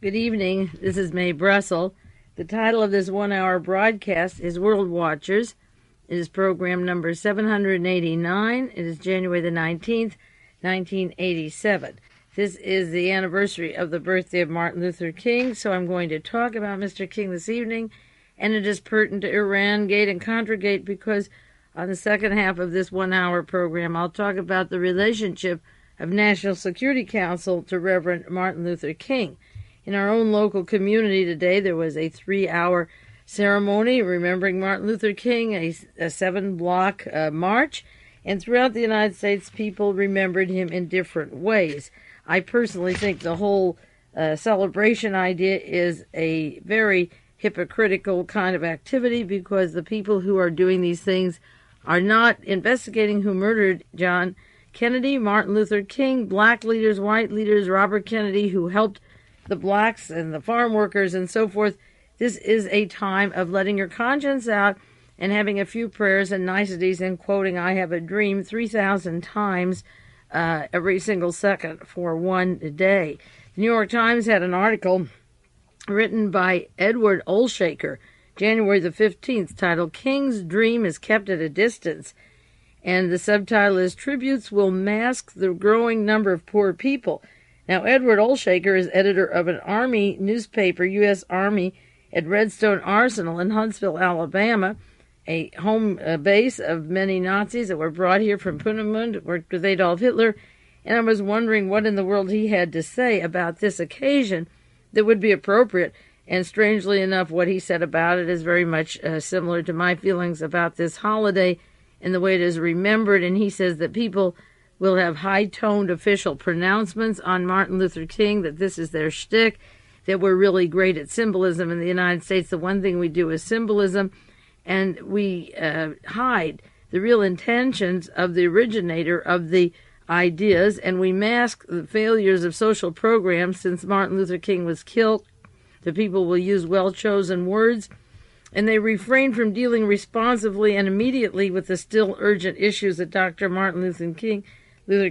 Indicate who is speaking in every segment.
Speaker 1: Good evening. This is Mae Brussell. The title of this one-hour broadcast is World Watchers. It is program number 789. It is January the 19th, 1987. This is the anniversary of the birthday of Martin Luther King, so I'm going to talk about Mr. King this evening, and it is pertinent to Iran-gate and Contra-gate because on the second half of this one-hour program, I'll talk about the relationship of National Security Council to Reverend Martin Luther King. In our own local community today, there was a 3-hour ceremony remembering Martin Luther King, a 7-block march, and throughout the United States, people remembered him in different ways. I personally think the whole celebration idea is a very hypocritical kind of activity because the people who are doing these things are not investigating who murdered John Kennedy, Martin Luther King, black leaders, white leaders, Robert Kennedy, who helped the blacks and the farm workers and so forth. This is a time of letting your conscience out and having a few prayers and niceties and quoting I Have a Dream 3,000 times every single second for one day. The New York Times had an article written by Edward Olshaker, January the 15th, titled King's Dream is Kept at a Distance. And the subtitle is Tributes Will Mask the Growing Number of Poor People. Now, Edward Olshaker is editor of an Army newspaper, U.S. Army, at Redstone Arsenal in Huntsville, Alabama, a home base of many Nazis that were brought here from Peenemünde, worked with Adolf Hitler, and I was wondering what in the world he had to say about this occasion that would be appropriate. And strangely enough, what he said about it is very much similar to my feelings about this holiday and the way it is remembered. And he says that people will have high-toned official pronouncements on Martin Luther King, that this is their shtick, that we're really great at symbolism in the United States. The one thing we do is symbolism, and we hide the real intentions of the originator of the ideas, and we mask the failures of social programs. Since Martin Luther King was killed, the people will use well-chosen words, and they refrain from dealing responsively and immediately with the still urgent issues that Dr. Martin Luther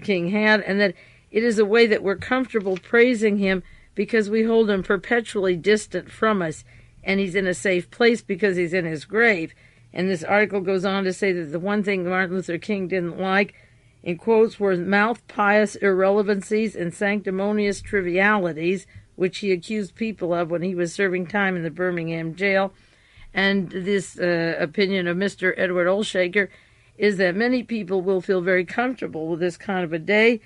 Speaker 1: King had, and that it is a way that we're comfortable praising him because we hold him perpetually distant from us, and he's in a safe place because he's in his grave. And this article goes on to say that the one thing Martin Luther King didn't like, in quotes, were mouth-pious irrelevancies and sanctimonious trivialities, which he accused people of when he was serving time in the Birmingham jail. And this opinion of Mr. Edward Olshaker is that many people will feel very comfortable with this kind of a day,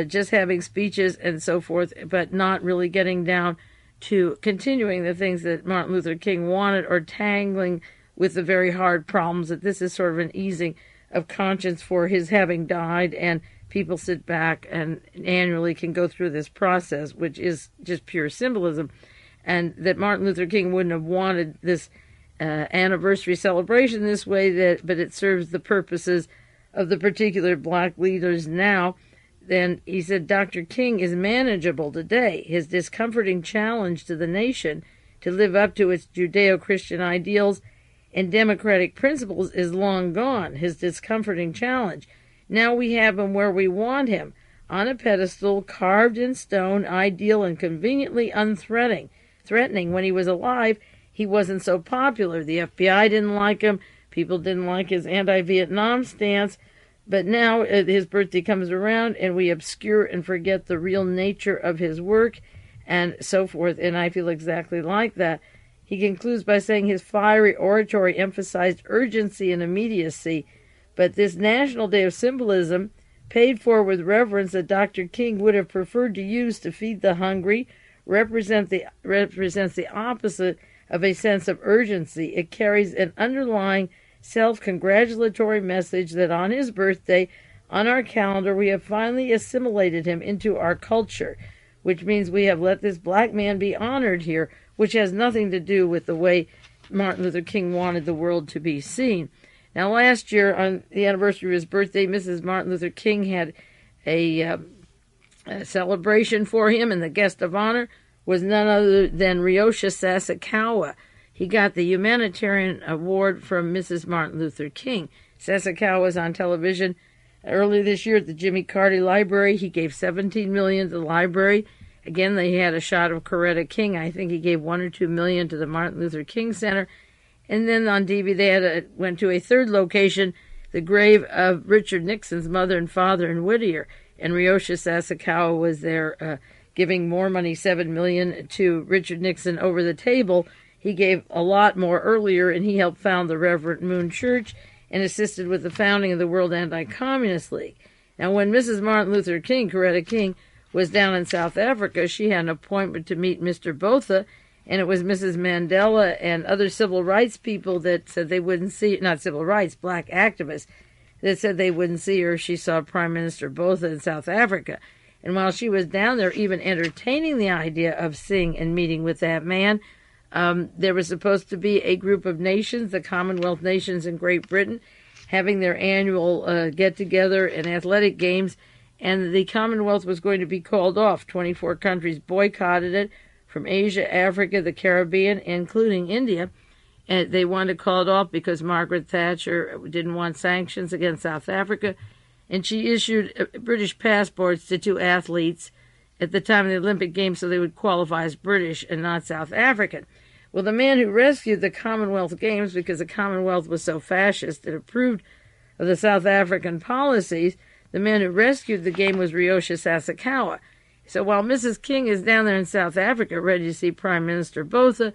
Speaker 1: just having speeches and so forth, but not really getting down to continuing the things that Martin Luther King wanted or tangling with the very hard problems, that this is sort of an easing of conscience for his having died, and people sit back and annually can go through this process, which is just pure symbolism, and that Martin Luther King wouldn't have wanted this anniversary celebration this way, but it serves the purposes of the particular black leaders now. Then he said Dr. King is manageable today. His discomforting challenge to the nation to live up to its Judeo-Christian ideals and democratic principles is long gone. His discomforting challenge. Now we have him where we want him, on a pedestal, carved in stone, ideal and conveniently unthreatening. When he was alive, he wasn't so popular. The FBI didn't like him. People didn't like his anti-Vietnam stance. But now his birthday comes around and we obscure and forget the real nature of his work and so forth. And I feel exactly like that. He concludes by saying his fiery oratory emphasized urgency and immediacy. But this National Day of Symbolism, paid for with reverence that Dr. King would have preferred to use to feed the hungry, represents the opposite of a sense of urgency. It carries an underlying self-congratulatory message that on his birthday, on our calendar, we have finally assimilated him into our culture, which means we have let this black man be honored here, which has nothing to do with the way Martin Luther King wanted the world to be seen. Now, last year, on the anniversary of his birthday, Mrs. Martin Luther King had a celebration for him, and the guest of honor was none other than Ryosha Sasakawa. He got the humanitarian award from Mrs. Martin Luther King. Sasakawa was on television earlier this year at the Jimmy Carter Library. He gave $17 million to the library Again, they had a shot of Coretta King. I think he gave $1 or $2 million to the Martin Luther King Center. And then on DVD, they went to a third location, the grave of Richard Nixon's mother and father in Whittier. And Ryosha Sasakawa was there giving more money, $7 million, to Richard Nixon over the table. He gave a lot more earlier, and he helped found the Reverend Moon Church and assisted with the founding of the World Anti-Communist League. Now, when Mrs. Martin Luther King, Coretta King, was down in South Africa, she had an appointment to meet Mr. Botha, and it was Mrs. Mandela and other civil rights people that said they wouldn't see, not civil rights, black activists, that said they wouldn't see her if she saw Prime Minister Botha in South Africa. And while she was down there even entertaining the idea of seeing and meeting with that man, there was supposed to be a group of nations, the Commonwealth nations in Great Britain, having their annual get-together and athletic games, and the Commonwealth was going to be called off. 24 countries boycotted it, from Asia, Africa, the Caribbean, including India. And they wanted to call it off because Margaret Thatcher didn't want sanctions against South Africa. And she issued British passports to 2 athletes at the time of the Olympic Games so they would qualify as British and not South African. Well, the man who rescued the Commonwealth Games, because the Commonwealth was so fascist and approved of the South African policies, the man who rescued the game was Ryosha Sasakawa. So while Mrs. King is down there in South Africa ready to see Prime Minister Botha,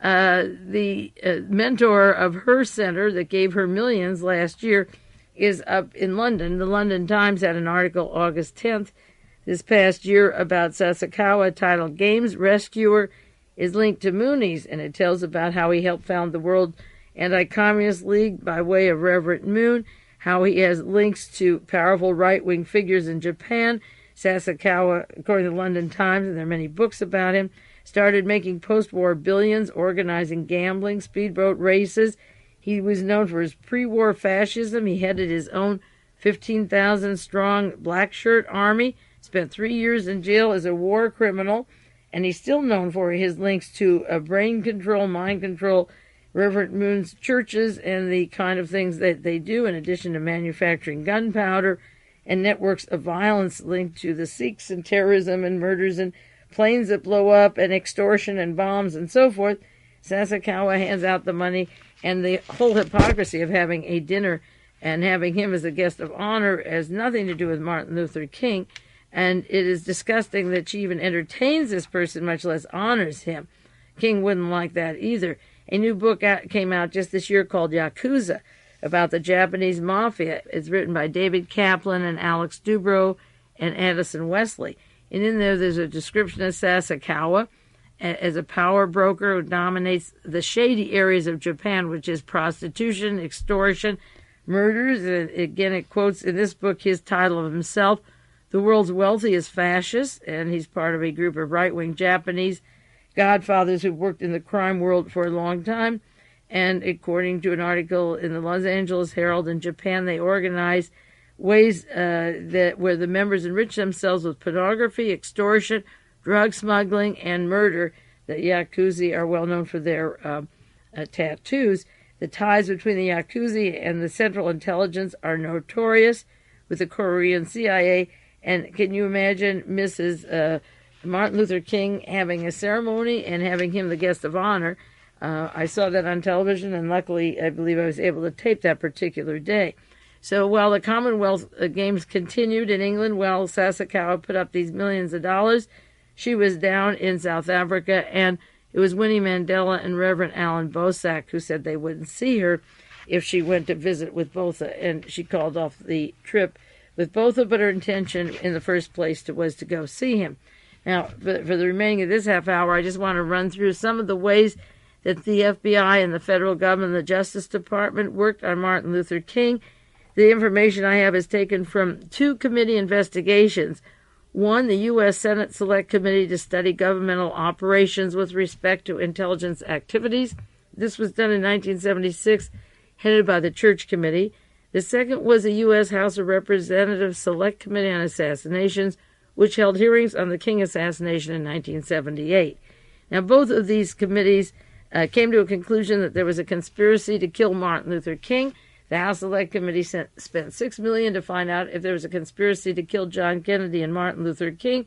Speaker 1: the mentor of her center that gave her millions last year is up in London. The London Times had an article August 10th this past year about Sasakawa titled Games Rescuer is linked to Moonies, and it tells about how he helped found the World Anti-Communist League by way of Reverend Moon, how he has links to powerful right-wing figures in Japan. Sasakawa, according to the London Times, and there are many books about him, started making post-war billions, organizing gambling, speedboat races. He was known for his pre-war fascism. He headed his own 15,000-strong black shirt army, spent 3 years in jail as a war criminal, and he's still known for his links to brain control, mind control, Reverend Moon's churches, and the kind of things that they do, in addition to manufacturing gunpowder, and networks of violence linked to the Sikhs and terrorism and murders and planes that blow up and extortion and bombs and so forth. Sasakawa hands out the money, and the whole hypocrisy of having a dinner and having him as a guest of honor has nothing to do with Martin Luther King, and it is disgusting that she even entertains this person, much less honors him. King wouldn't like that either. A new book came out just this year called Yakuza, about the Japanese mafia. It's written by David Kaplan and Alex Dubrow and Addison Wesley. And in there's a description of Sasakawa as a power broker who dominates the shady areas of Japan, which is prostitution, extortion, murders. And again, it quotes in this book his title of himself, The World's Wealthiest Fascist, and he's part of a group of right-wing Japanese godfathers who've worked in the crime world for a long time. And according to an article in the Los Angeles Herald, in Japan, they organize ways that where the members enrich themselves with pornography, extortion, drug smuggling, and murder. The Yakuza are well known for their tattoos. The ties between the Yakuza and the Central Intelligence are notorious, with the Korean CIA. And can you imagine Mrs. Martin Luther King having a ceremony and having him the guest of honor? I saw that on television, and luckily, I believe I was able to tape that particular day. So while the Commonwealth Games continued in England, while Sasakawa put up these millions of dollars, she was down in South Africa, and it was Winnie Mandela and Reverend Alan Bosak who said they wouldn't see her if she went to visit with Botha, and she called off the trip with Botha, but her intention in the first place was to go see him. Now, for the remaining of this half hour, I just want to run through some of the ways that the FBI and the federal government and the Justice Department worked on Martin Luther King. The information I have is taken from 2 committee investigations. One, the U.S. Senate Select Committee to study governmental operations with respect to intelligence activities. This was done in 1976, headed by the Church Committee. The second was the U.S. House of Representatives Select Committee on Assassinations, which held hearings on the King assassination in 1978. Now, both of these committees came to a conclusion that there was a conspiracy to kill Martin Luther King. The House Select Committee spent $6 million to find out if there was a conspiracy to kill John Kennedy and Martin Luther King.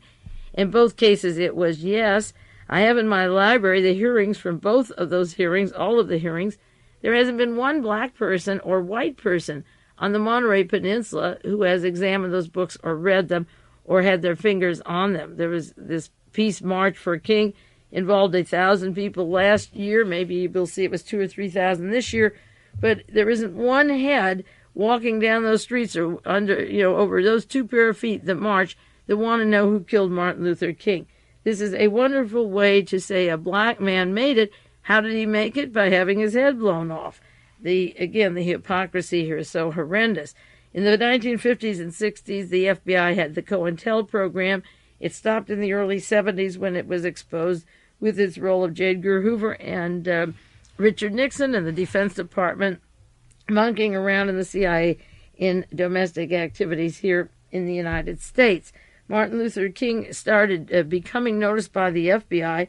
Speaker 1: In both cases, it was yes. I have in my library the hearings from both of those hearings, all of the hearings. There hasn't been one black person or white person on the Monterey Peninsula who has examined those books or read them or had their fingers on them. There was this Peace March for King, involved 1,000 people last year. Maybe we'll see it was 2,000 or 3,000 this year. But there isn't one head walking down those streets or under, over those 2 pair of feet that march that want to know who killed Martin Luther King. This is a wonderful way to say a black man made it. How did he make it? By having his head blown off. The hypocrisy here is so horrendous. In the 1950s and 60s, the FBI had the COINTEL program. It stopped in the early 70s when it was exposed with its role of J. Edgar Hoover and Richard Nixon and the Defense Department monkeying around in the CIA in domestic activities here in the United States. Martin Luther King started becoming noticed by the FBI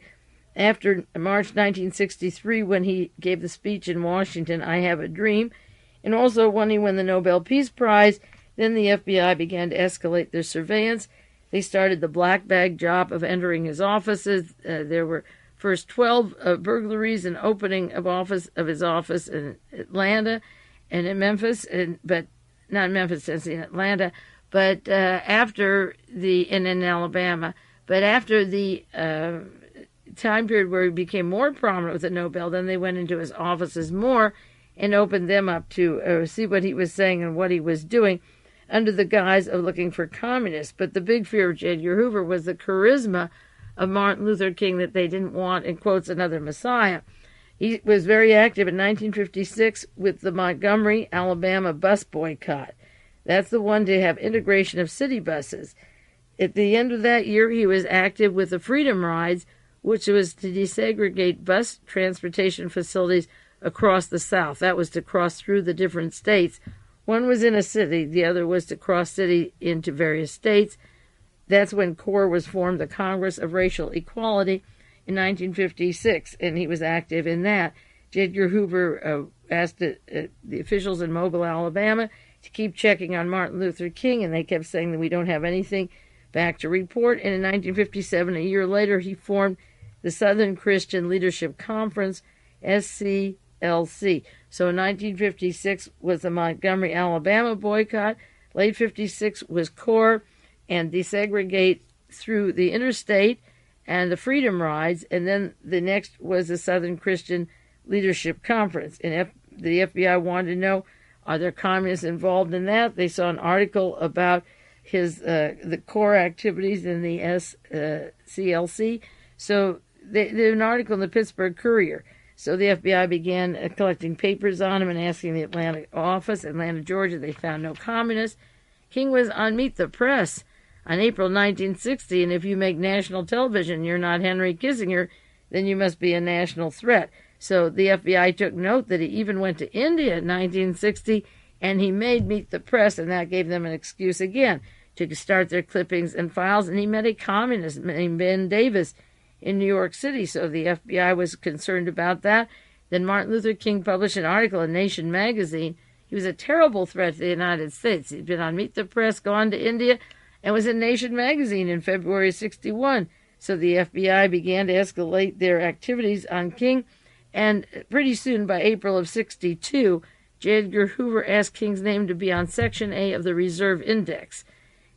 Speaker 1: after March 1963 when he gave the speech in Washington, I Have a Dream, and also when he won the Nobel Peace Prize. Then the FBI began to escalate their surveillance. They started the black bag job of entering his offices. There were first 12 burglaries and opening of his office in Atlanta and in Memphis, but not Memphis, Tennessee, in Atlanta, but in Alabama. But after the time period where he became more prominent with the Nobel, then they went into his offices more and opened them up to see what he was saying and what he was doing under the guise of looking for communists. But the big fear of J. Edgar Hoover was the charisma of Martin Luther King, that they didn't want, in quotes, another Messiah. He was very active in 1956 with the Montgomery, Alabama bus boycott. That's the one to have integration of city buses. At the end of that year, he was active with the Freedom Rides, which was to desegregate bus transportation facilities across the South. That was to cross through the different states. One was in a city, the other was to cross city into various states. That's when CORE was formed, the Congress of Racial Equality, in 1956, and he was active in that. J. Edgar Hoover asked the officials in Mobile, Alabama, to keep checking on Martin Luther King, and they kept saying that we don't have anything back to report. And in 1957, a year later, he formed the Southern Christian Leadership Conference, SCLC. So in 1956 was the Montgomery, Alabama boycott. Late 56 was CORE and desegregate through the interstate and the Freedom Rides. And then the next was the Southern Christian Leadership Conference. And the FBI wanted to know, are there communists involved in that? They saw an article about the CORE activities in the SCLC. So there's an article in the Pittsburgh Courier. So the FBI began collecting papers on him and asking the Atlanta office, Atlanta, Georgia. They found no communists. King was on Meet the Press on April 1960, and if you make national television, you're not Henry Kissinger, then you must be a national threat. So the FBI took note that he even went to India in 1960, and he made Meet the Press, and that gave them an excuse again to start their clippings and files. And he met a communist named Ben Davis in New York City, so the FBI was concerned about that. Then Martin Luther King published an article in Nation magazine. He was a terrible threat to the United States. He'd been on Meet the Press, gone to India, and was in Nation magazine in February of 61. So the FBI began to escalate their activities on King, and pretty soon, by April of 62, J. Edgar Hoover asked King's name to be on Section A of the Reserve Index.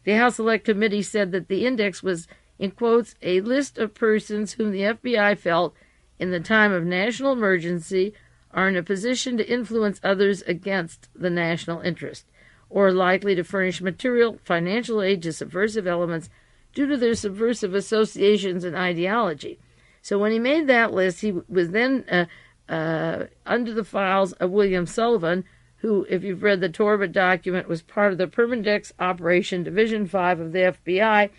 Speaker 1: The House Select Committee said that the index was, in quotes, a list of persons whom the FBI felt, in the time of national emergency, are in a position to influence others against the national interest, or likely to furnish material, financial aid to subversive elements due to their subversive associations and ideology. So when he made that list, he was then under the files of William Sullivan, who, if you've read the Torba document, was part of the Permandex Operation Division 5 of the FBI,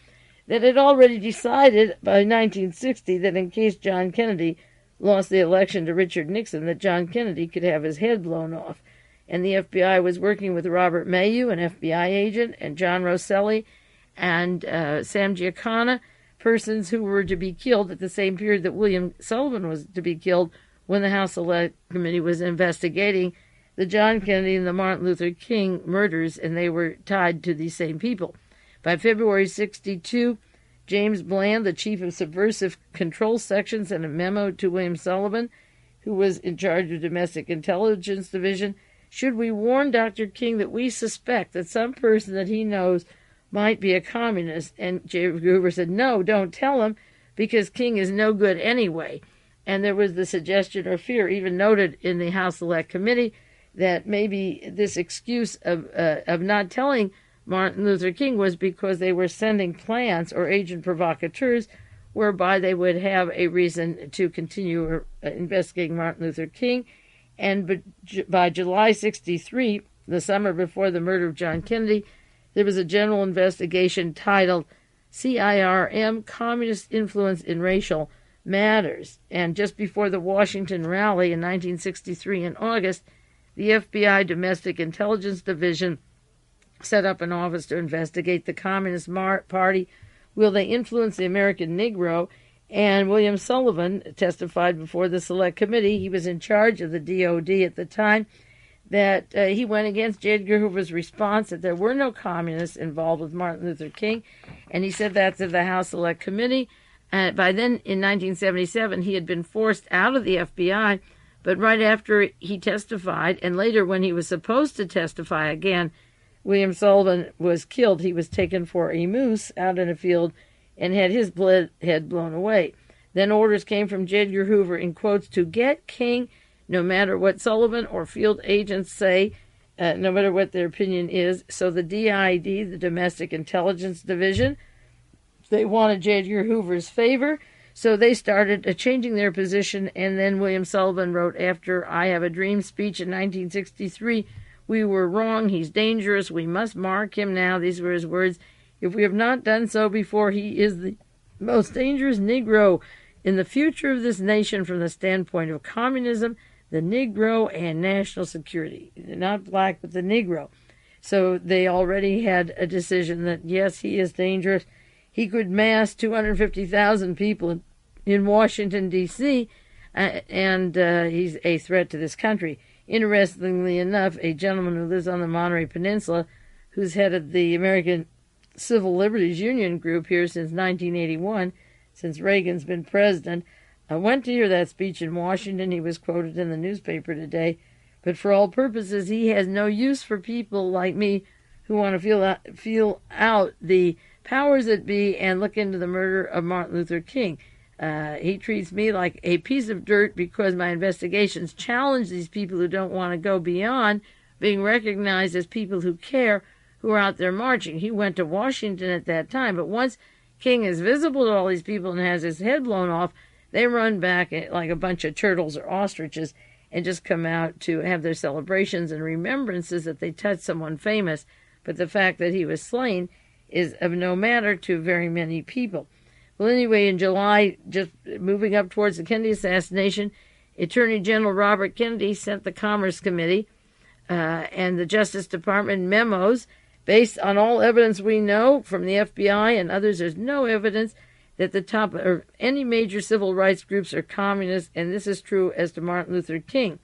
Speaker 1: that had already decided by 1960 that in case John Kennedy lost the election to Richard Nixon, that John Kennedy could have his head blown off. And the FBI was working with Robert Mayu, an FBI agent, and John Rosselli and Sam Giancana, persons who were to be killed at the same period that William Sullivan was to be killed when the House Select Committee was investigating the John Kennedy and the Martin Luther King murders, and they were tied to these same people. By February 62, James Bland, the chief of subversive control sections, sent a memo to William Sullivan, who was in charge of Domestic Intelligence Division. Should we warn Dr. King that we suspect that some person that he knows might be a communist? And J. Edgar Hoover said, no, don't tell him, because King is no good anyway. And there was the suggestion or fear, even noted in the House Select Committee, that maybe this excuse of not telling Martin Luther King was because they were sending plans or agent provocateurs whereby they would have a reason to continue investigating Martin Luther King. And by July 63, the summer before the murder of John Kennedy, there was a general investigation titled CIRM, Communist Influence in Racial Matters. And just before the Washington rally in 1963 in August, the FBI Domestic Intelligence Division set up an office to investigate the Communist Party. Will they influence the American Negro? And William Sullivan testified before the Select Committee. He was in charge of the DOD at the time. That he went against J. Edgar Hoover's response that there were no communists involved with Martin Luther King, and he said that to the House Select Committee. By then, in 1977, he had been forced out of the FBI, but right after he testified, and later when he was supposed to testify again, William Sullivan was killed. He was taken for a moose out in a field and had his head blown away. Then orders came from J. Edgar Hoover, in quotes, to get King, no matter what Sullivan or field agents say, no matter what their opinion is. So the DID, the Domestic Intelligence Division, they wanted J. Edgar Hoover's favor, so they started changing their position. And then William Sullivan wrote, after I Have a Dream speech in 1963, we were wrong, he's dangerous, we must mark him now. These were his words. If we have not done so before, he is the most dangerous Negro in the future of this nation from the standpoint of communism, the Negro, and national security. Not black, but the Negro. So they already had a decision that, yes, he is dangerous. He could mass 250,000 people in Washington, D.C., and he's a threat to this country. Interestingly enough, a gentleman who lives on the Monterey Peninsula, who's headed the American Civil Liberties Union group here since 1981, since Reagan's been president, I went to hear that speech in Washington. He was quoted in the newspaper today. But for all purposes, he has no use for people like me who want to feel out the powers that be and look into the murder of Martin Luther King. He treats me like a piece of dirt because my investigations challenge these people who don't want to go beyond being recognized as people who care, who are out there marching. He went to Washington at that time, but once King is visible to all these people and has his head blown off, they run back like a bunch of turtles or ostriches and just come out to have their celebrations and remembrances that they touched someone famous. But the fact that he was slain is of no matter to very many people. Well, anyway, in July, just moving up towards the Kennedy assassination, Attorney General Robert Kennedy sent the Commerce Committee and the Justice Department memos. Based on all evidence we know from the FBI and others, there's no evidence that the top of any major civil rights groups are communists, and this is true as to Martin Luther King.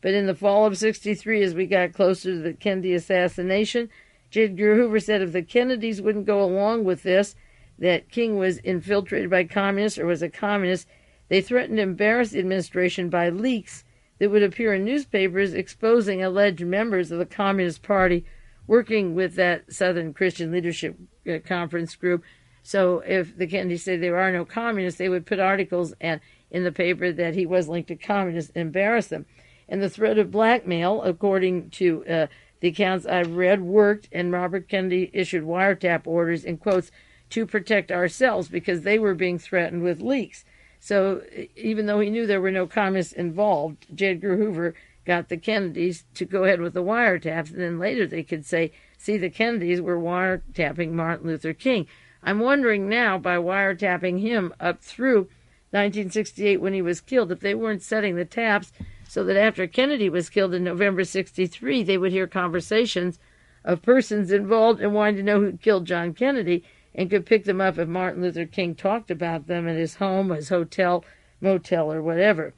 Speaker 1: But in the fall of '63, as we got closer to the Kennedy assassination, J. Edgar Hoover said if the Kennedys wouldn't go along with this, that King was infiltrated by communists or was a communist, they threatened to embarrass the administration by leaks that would appear in newspapers exposing alleged members of the Communist Party working with that Southern Christian Leadership Conference group. So if the Kennedys say there are no communists, they would put articles in the paper that he was linked to communists and embarrass them. And the threat of blackmail, according to the accounts I've read, worked, and Robert Kennedy issued wiretap orders, in quotes, to protect ourselves because they were being threatened with leaks. So even though he knew there were no communists involved, J. Edgar Hoover got the Kennedys to go ahead with the wiretaps, and then later they could say, see, the Kennedys were wiretapping Martin Luther King. I'm wondering now, by wiretapping him up through 1968 when he was killed, if they weren't setting the taps so that after Kennedy was killed in November '63, they would hear conversations of persons involved and wanting to know who killed John Kennedy and could pick them up if Martin Luther King talked about them at his home, his hotel, motel, or whatever.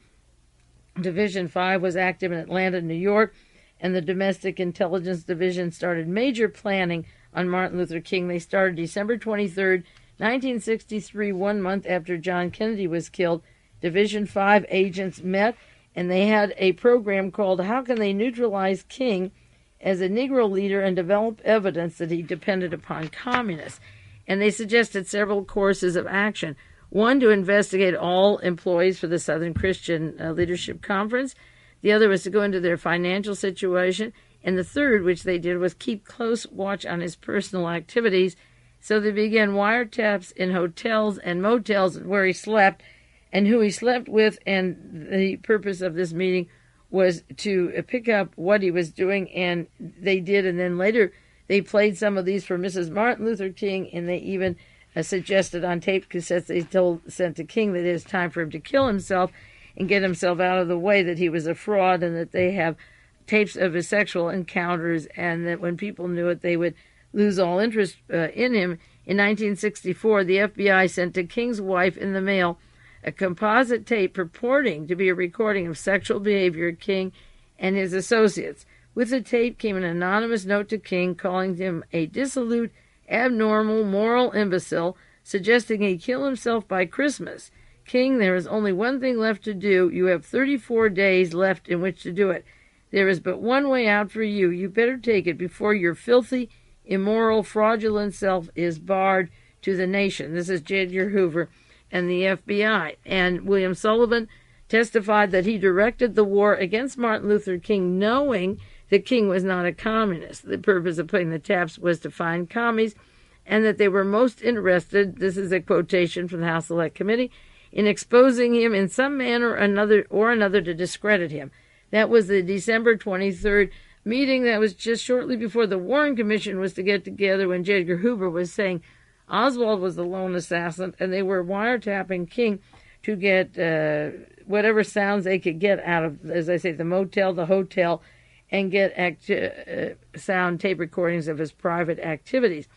Speaker 1: Division 5 was active in Atlanta, New York, and the Domestic Intelligence Division started major planning on Martin Luther King. They started December 23rd, 1963, 1 month after John Kennedy was killed, Division 5 agents met, and they had a program called How Can They Neutralize King as a Negro Leader and Develop Evidence that he depended upon communists. And they suggested several courses of action. One, to investigate all employees for the Southern Christian Leadership Conference. The other was to go into their financial situation. And the third, which they did, was keep close watch on his personal activities. So they began wiretaps in hotels and motels where he slept and who he slept with. And the purpose of this meeting was to pick up what he was doing, and they did. And then later they played some of these for Mrs. Martin Luther King, and they even suggested on tape cassettes they sent to King that it was time for him to kill himself and get himself out of the way, that he was a fraud, and that they have tapes of his sexual encounters, and that when people knew it, they would lose all interest in him. In 1964, the FBI sent to King's wife in the mail a composite tape purporting to be a recording of sexual behavior of King and his associates. With the tape came an anonymous note to King calling him a dissolute, abnormal, moral imbecile, suggesting he kill himself by Christmas. King, there is only one thing left to do. You have 34 days left in which to do it. There is but one way out for you. You better take it before your filthy, immoral, fraudulent self is barred to the nation. This is J. Edgar Hoover and the FBI. And William Sullivan testified that he directed the war against Martin Luther King, knowing that King was not a communist. The purpose of putting the taps was to find commies, and that they were most interested, this is a quotation from the House Select Committee, in exposing him in some manner or another to discredit him. That was the December 23rd meeting. That was just shortly before the Warren Commission was to get together, when J. Edgar Hoover was saying Oswald was the lone assassin, and they were wiretapping King to get whatever sounds they could get out of, as I say, the motel, the hotel, and get sound tape recordings of his private activities.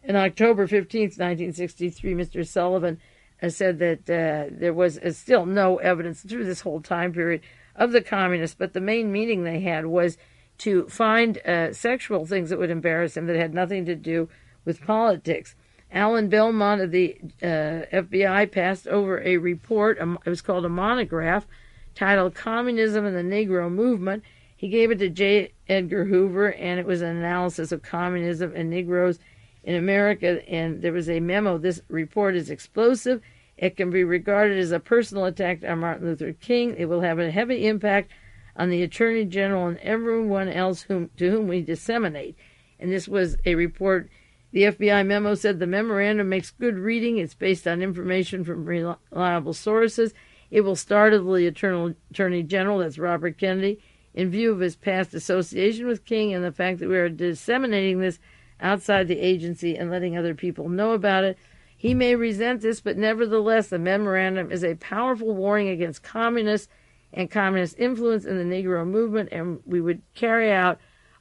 Speaker 1: On October 15th, 1963, Mr. Sullivan said that there was still no evidence through this whole time period of the communists, but the main meeting they had was to find sexual things that would embarrass him that had nothing to do with politics. Alan Belmont of the FBI passed over a report, it was called a monograph, titled Communism and the Negro Movement. He gave it to J. Edgar Hoover, and it was an analysis of communism and Negroes in America, and there was a memo. This report is explosive. It can be regarded as a personal attack on Martin Luther King. It will have a heavy impact on the Attorney General and everyone else to whom we disseminate. And this was a report. The FBI memo said the memorandum makes good reading. It's based on information from reliable sources. It will startle the Attorney General, that's Robert Kennedy, in view of his past association with King and the fact that we are disseminating this outside the agency and letting other people know about it. He may resent this, but nevertheless, the memorandum is a powerful warning against communists and communist influence in the Negro movement, and we would carry out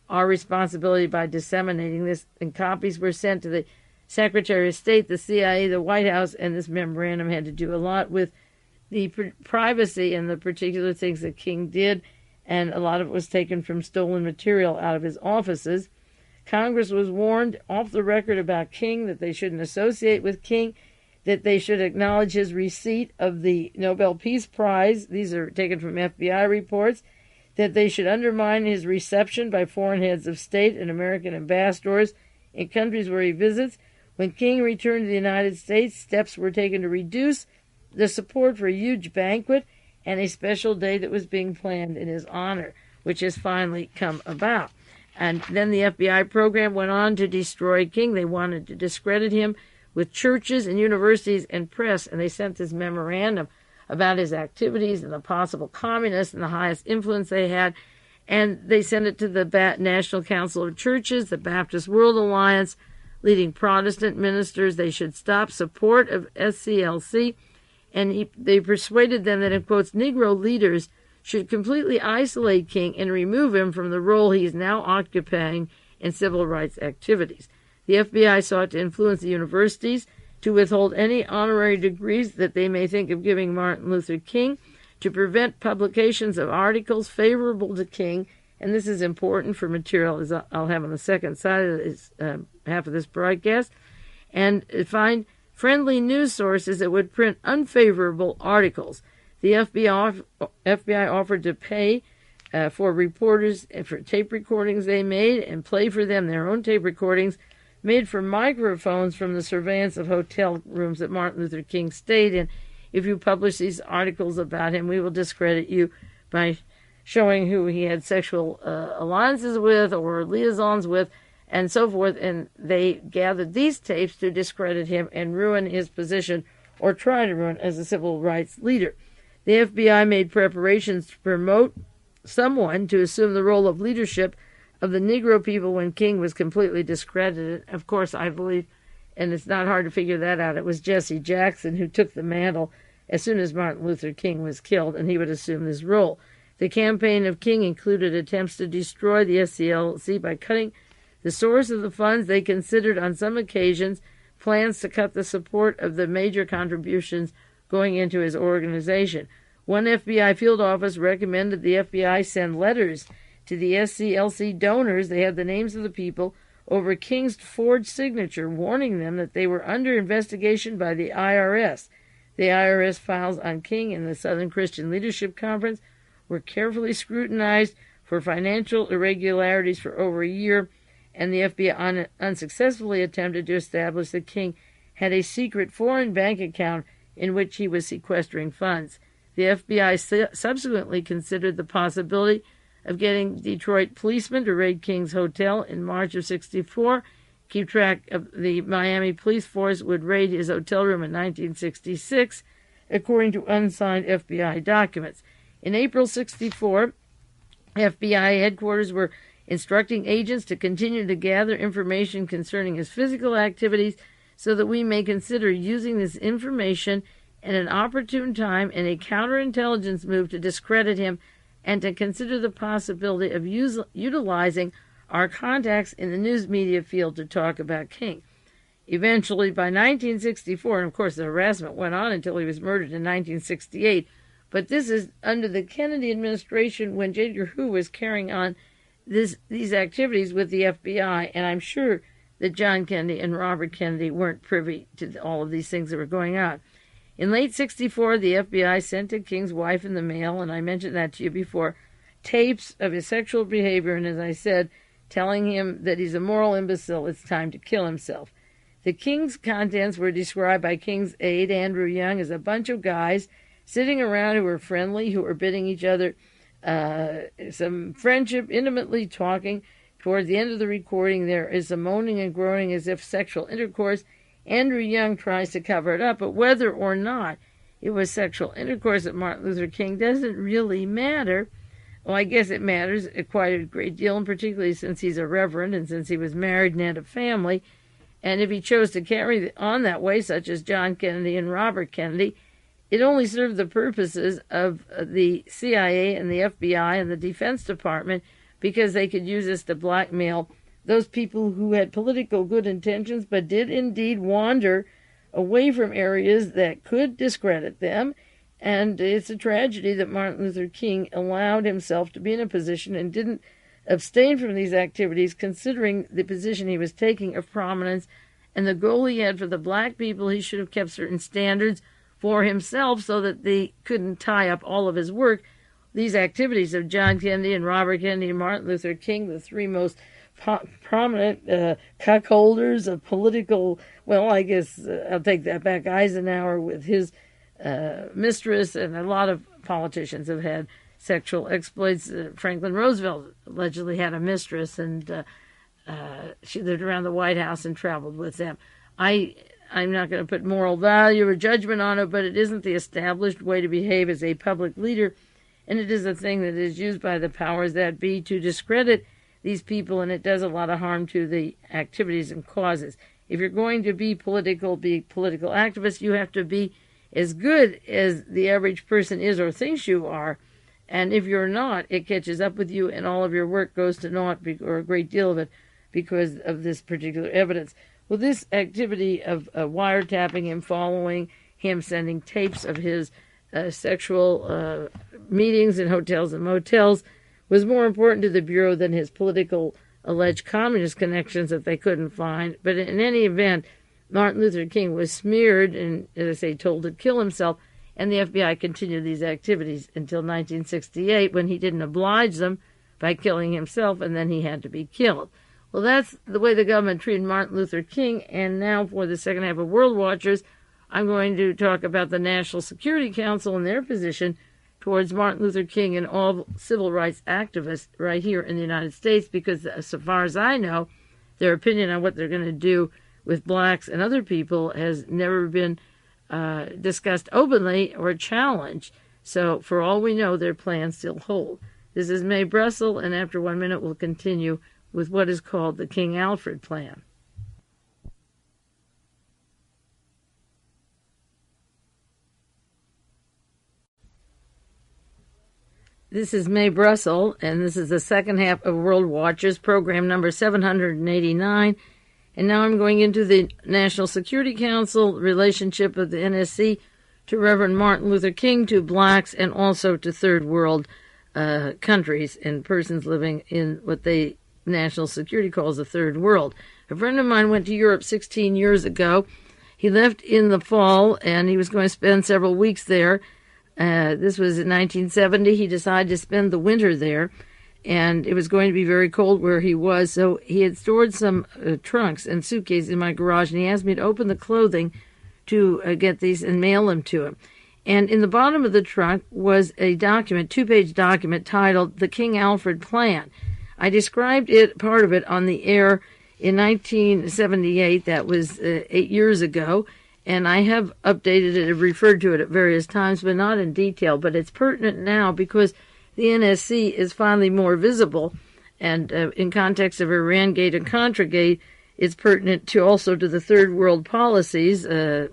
Speaker 1: our responsibility by disseminating this. And copies were sent to the Secretary of State, the CIA, the White House, and this memorandum had to do a lot with the privacy and the particular things that King did, and a lot of it was taken from stolen material out of his offices. Congress was warned off the record about King, that they shouldn't associate with King, that they should acknowledge his receipt of the Nobel Peace Prize. These are taken from FBI reports. That they should undermine his reception by foreign heads of state and American ambassadors in countries where he visits. When King returned to the United States, steps were taken to reduce the support for a huge banquet and a special day that was being planned in his honor, which has finally come about. And then the FBI program went on to destroy King. They wanted to discredit him with churches and universities and press, and they sent this memorandum about his activities and the possible communists and the highest influence they had. And they sent it to the National Council of Churches, the Baptist World Alliance, leading Protestant ministers. They should stop support of SCLC. And they persuaded them that, in quotes, Negro leaders should completely isolate King and remove him from the role he is now occupying in civil rights activities. The FBI sought to influence the universities to withhold any honorary degrees that they may think of giving Martin Luther King, to prevent publications of articles favorable to King, and this is important for material as I'll have on the second side of this half of this broadcast, and find friendly news sources that would print unfavorable articles. The FBI offered to pay for reporters for tape recordings they made and play for them their own tape recordings made from microphones from the surveillance of hotel rooms that Martin Luther King stayed in. If you publish these articles about him, we will discredit you by showing who he had sexual alliances with or liaisons with and so forth. And they gathered these tapes to discredit him and ruin his position or try to ruin as a civil rights leader. The FBI made preparations to promote someone to assume the role of leadership of the Negro people when King was completely discredited. Of course, I believe, and it's not hard to figure that out, it was Jesse Jackson who took the mantle as soon as Martin Luther King was killed, and he would assume this role. The campaign of King included attempts to destroy the SCLC by cutting the source of the funds. They considered on some occasions plans to cut the support of the major contributions going into his organization. One FBI field office recommended the FBI send letters to the SCLC donors. They had the names of the people over King's forged signature, warning them that they were under investigation by the IRS. The IRS files on King and the Southern Christian Leadership Conference were carefully scrutinized for financial irregularities for over a year, and the FBI unsuccessfully attempted to establish that King had a secret foreign bank account in which he was sequestering funds. The FBI subsequently considered the possibility of getting Detroit policemen to raid King's hotel in March of '64. Keep track of the Miami police force would raid his hotel room in 1966, according to unsigned FBI documents. In April '64, FBI headquarters were instructing agents to continue to gather information concerning his physical activities so that we may consider using this information at an opportune time in a counterintelligence move to discredit him and to consider the possibility of utilizing our contacts in the news media field to talk about King. Eventually, by 1964, and of course the harassment went on until he was murdered in 1968, but this is under the Kennedy administration when J. Edgar Hoover was carrying on these activities with the FBI, and I'm sure that John Kennedy and Robert Kennedy weren't privy to all of these things that were going on. In late '64, the FBI sent to King's wife in the mail, and I mentioned that to you before, tapes of his sexual behavior, and as I said, telling him that he's a moral imbecile, it's time to kill himself. The King's contents were described by King's aide, Andrew Young, as a bunch of guys sitting around who were friendly, who were bidding each other some friendship, intimately talking. Toward the end of the recording, there is a moaning and groaning as if sexual intercourse. Andrew Young tries to cover it up, but whether or not it was sexual intercourse with Martin Luther King doesn't really matter. Well, I guess it matters quite a great deal, and particularly since he's a reverend and since he was married and had a family. And if he chose to carry on that way, such as John Kennedy and Robert Kennedy, it only served the purposes of the CIA and the FBI and the Defense Department because they could use this to blackmail those people who had political good intentions but did indeed wander away from areas that could discredit them. And it's a tragedy that Martin Luther King allowed himself to be in a position and didn't abstain from these activities, considering the position he was taking of prominence and the goal he had for the black people. He should have kept certain standards for himself so that they couldn't tie up all of his work. These activities of John Kennedy and Robert Kennedy and Martin Luther King, the three most prominent cuckolders of political, well, I guess I'll take that back, Eisenhower with his mistress, and a lot of politicians have had sexual exploits. Franklin Roosevelt allegedly had a mistress, and she lived around the White House and traveled with them. I'm not going to put moral value or judgment on it, but it isn't the established way to behave as a public leader, and it is a thing that is used by the powers that be to discredit these people, and it does a lot of harm to the activities and causes. If you're going to be political activists, you have to be as good as the average person is or thinks you are, and if you're not, it catches up with you and all of your work goes to naught, or a great deal of it, because of this particular evidence. Well, this activity of wiretapping him, following him, sending tapes of his sexual meetings in hotels and motels was more important to the Bureau than his political alleged communist connections that they couldn't find. But in any event, Martin Luther King was smeared and, as I say, told to kill himself, and the FBI continued these activities until 1968 when he didn't oblige them by killing himself, and then he had to be killed. Well, that's the way the government treated Martin Luther King, and now for the second half of World Watchers, I'm going to talk about the National Security Council and their position towards Martin Luther King and all civil rights activists right here in the United States, because so far as I know, their opinion on what they're going to do with blacks and other people has never been discussed openly or challenged. So for all we know, their plans still hold. This is Mae Brussell, and after 1 minute, we'll continue with what is called the King Alfred Plan. This is Mae Brussell, and this is the second half of World Watchers, program number 789. And now I'm going into the National Security Council, relationship of the NSC to Reverend Martin Luther King, to blacks, and also to third world countries and persons living in what the National Security calls the third world. A friend of mine went to Europe 16 years ago. He left in the fall, and he was going to spend several weeks there. This was in 1970. He decided to spend the winter there, and it was going to be very cold where he was, so he had stored some trunks and suitcases in my garage, and he asked me to open the clothing to get these and mail them to him. And in the bottom of the trunk was a document, two-page document, titled The King Alfred Plan. I described it, part of it, on the air in 1978. That was 8 years ago. And I have updated it and referred to it at various times, but not in detail. But it's pertinent now because the NSC is finally more visible. And in context of Iran-Gate and Contra-Gate, it's pertinent to also to the third world policies.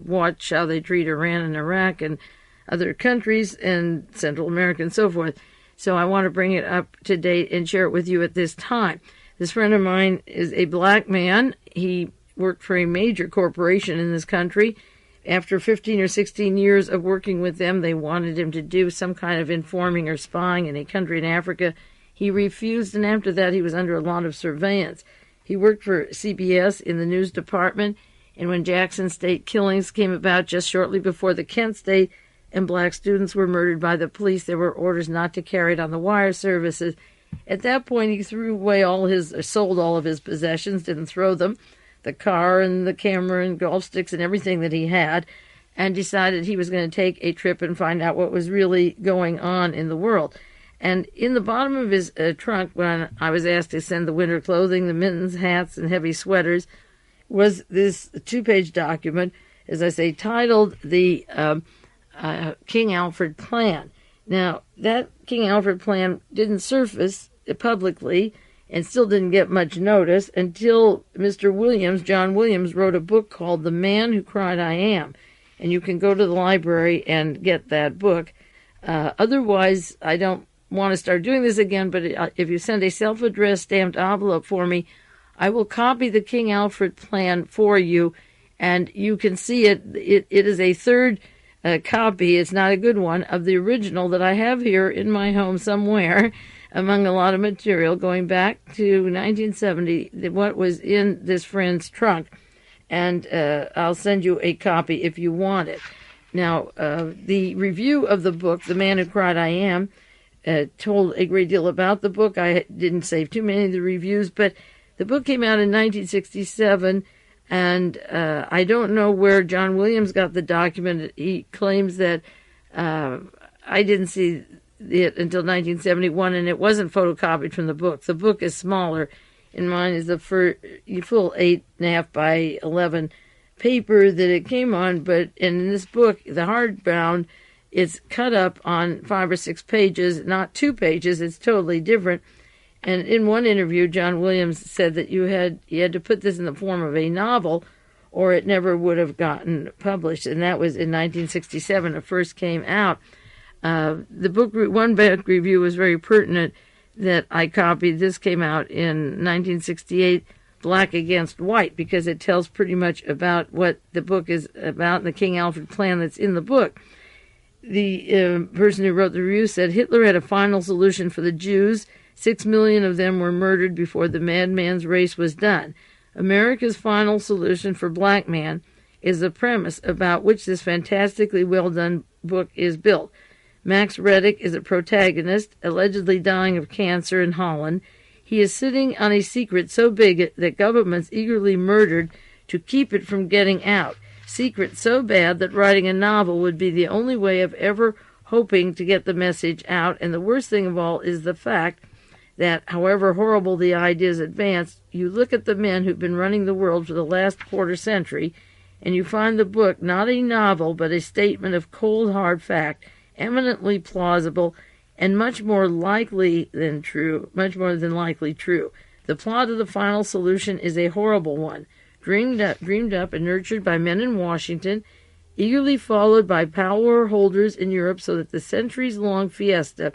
Speaker 1: Watch how they treat Iran and Iraq and other countries and Central America and so forth. So I want to bring it up to date and share it with you at this time. This friend of mine is a black man. He worked for a major corporation in this country. After 15 or 16 years of working with them, they wanted him to do some kind of informing or spying in a country in Africa. He refused, and after that he was under a lot of surveillance. He worked for CBS in the news department, and when Jackson State killings came about just shortly before the Kent State and black students were murdered by the police, there were orders not to carry it on the wire services. At that point, he threw away sold all of his possessions, didn't throw them, the car and the camera and golf sticks and everything that he had, and decided he was going to take a trip and find out what was really going on in the world. And in the bottom of his trunk, when I was asked to send the winter clothing, the mittens, hats, and heavy sweaters, was this two-page document, as I say, titled the King Alfred Plan. Now, that King Alfred Plan didn't surface publicly and still didn't get much notice until Mr. Williams, John Williams, wrote a book called The Man Who Cried I Am. And you can go to the library and get that book. Otherwise, I don't want to start doing this again, but if you send a self-addressed stamped envelope for me, I will copy the King Alfred Plan for you, and you can see it. It is a third copy, it's not a good one, of the original that I have here in my home somewhere, among a lot of material going back to 1970, what was in this friend's trunk. And I'll send you a copy if you want it. Now, the review of the book, The Man Who Cried I Am, told a great deal about the book. I didn't save too many of the reviews, but the book came out in 1967, and I don't know where John Williams got the document. He claims that I didn't see it until 1971, and it wasn't photocopied from the book. The book is smaller, and mine is the full 8.5 by 11 paper that it came on, but in this book, the hardbound, it's cut up on 5 or 6 pages, not 2 pages. It's totally different. And in one interview, John Williams said that you had to put this in the form of a novel, or it never would have gotten published. And that was in 1967. It first came out. The book, one book review was very pertinent that I copied. This came out in 1968, Black Against White, because it tells pretty much about what the book is about and the King Alfred Plan that's in the book. The person who wrote the review said Hitler had a final solution for the Jews. 6 million of them were murdered before the madman's race was done. America's Final Solution for Black Man is the premise about which this fantastically well-done book is built. Max Reddick is a protagonist, allegedly dying of cancer in Holland. He is sitting on a secret so big that governments eagerly murdered to keep it from getting out. Secret so bad that writing a novel would be the only way of ever hoping to get the message out. And the worst thing of all is the fact that, however horrible the ideas advanced, you look at the men who've been running the world for the last quarter century, and you find the book not a novel but a statement of cold hard fact, eminently plausible, and much more than likely true. The plot of the Final Solution is a horrible one, dreamed up and nurtured by men in Washington, eagerly followed by power holders in Europe, so that the centuries-long fiesta